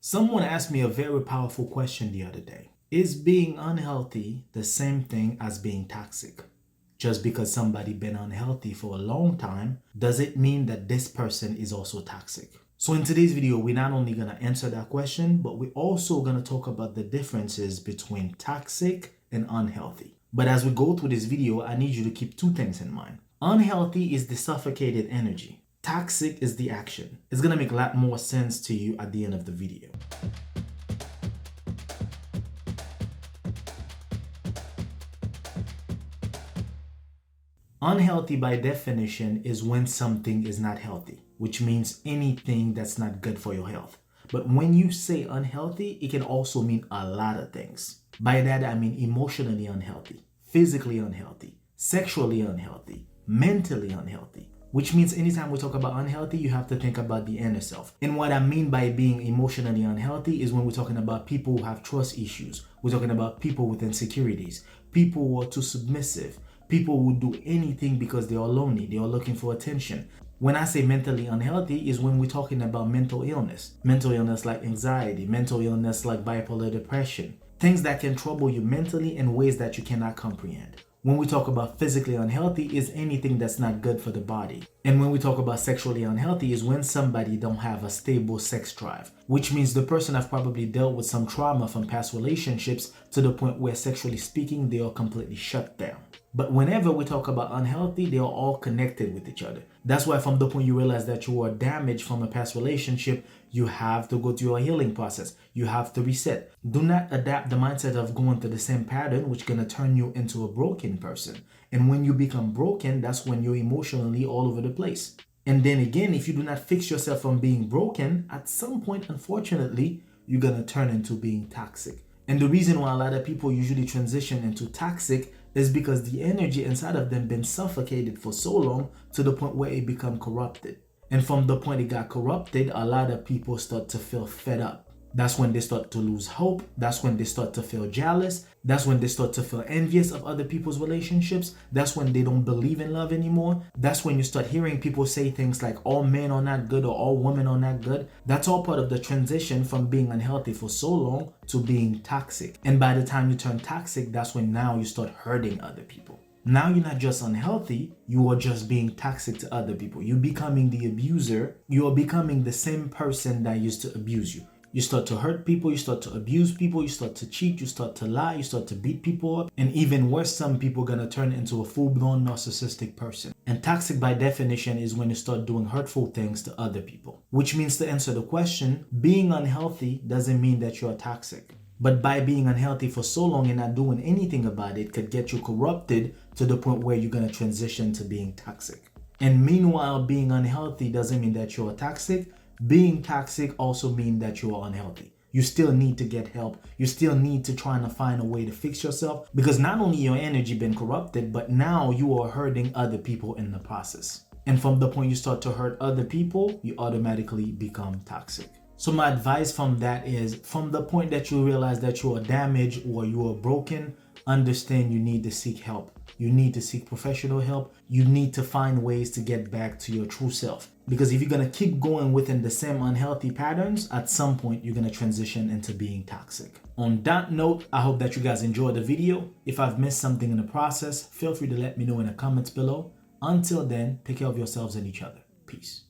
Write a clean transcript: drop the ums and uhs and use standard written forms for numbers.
Someone asked me a very powerful question the other day. Is being unhealthy the same thing as being toxic? Just because somebody been unhealthy for a long time, does it mean that this person is also toxic? So in today's video, we're not only going to answer that question, but we're also going to talk about the differences between toxic and unhealthy. But as we go through this video, I need you to keep two things in mind. Unhealthy is the suffocated energy. Toxic is the action. It's going to make a lot more sense to you at the end of the video. Unhealthy by definition is when something is not healthy, which means anything that's not good for your health. But when you say unhealthy, it can also mean a lot of things. By that, I mean emotionally unhealthy, physically unhealthy, sexually unhealthy, mentally unhealthy. Which means anytime we talk about unhealthy, you have to think about the inner self. And what I mean by being emotionally unhealthy is when we're talking about people who have trust issues. We're talking about people with insecurities, people who are too submissive, people who do anything because they are lonely, they are looking for attention. When I say mentally unhealthy is when we're talking about mental illness. Mental illness like anxiety, mental illness like bipolar depression. Things that can trouble you mentally in ways that you cannot comprehend. When we talk about physically unhealthy is anything that's not good for the body. And when we talk about sexually unhealthy is when somebody don't have a stable sex drive, which means the person have probably dealt with some trauma from past relationships to the point where sexually speaking, they are completely shut down. But whenever we talk about unhealthy, they are all connected with each other. That's why from the point you realize that you are damaged from a past relationship, you have to go through a healing process. You have to reset. Do not adapt the mindset of going through the same pattern, which is going to turn you into a broken person. And when you become broken, that's when you're emotionally all over the place. And then again, if you do not fix yourself from being broken, at some point, unfortunately, you're going to turn into being toxic. And the reason why a lot of people usually transition into toxic is because the energy inside of them been suffocated for so long to the point where it become corrupted. And from the point it got corrupted, a lot of people start to feel fed up. That's when they start to lose hope. That's when they start to feel jealous. That's when they start to feel envious of other people's relationships. That's when they don't believe in love anymore. That's when you start hearing people say things like all men are not good or all women are not good. That's all part of the transition from being unhealthy for so long to being toxic. And by the time you turn toxic, that's when now you start hurting other people. Now you're not just unhealthy, you are just being toxic to other people. You're becoming the abuser. You are becoming the same person that used to abuse you. You start to hurt people, you start to abuse people, you start to cheat, you start to lie, you start to beat people up. And even worse, some people are going to turn into a full-blown narcissistic person. And toxic by definition is when you start doing hurtful things to other people. Which means, to answer the question, being unhealthy doesn't mean that you're toxic. But by being unhealthy for so long and not doing anything about it could get you corrupted to the point where you're going to transition to being toxic. And meanwhile, being unhealthy doesn't mean that you're toxic. Being toxic also means that you are unhealthy. You still need to get help. You still need to try and find a way to fix yourself, because not only your energy been corrupted, but now you are hurting other people in the process. And from the point you start to hurt other people, you automatically become toxic. So my advice from that is, from the point that you realize that you are damaged or you are broken, understand you need to seek help. You need to seek professional help. You need to find ways to get back to your true self. Because if you're going to keep going within the same unhealthy patterns, at some point you're going to transition into being toxic. On that note, I hope that you guys enjoyed the video. If I've missed something in the process, feel free to let me know in the comments below. Until then, take care of yourselves and each other. Peace.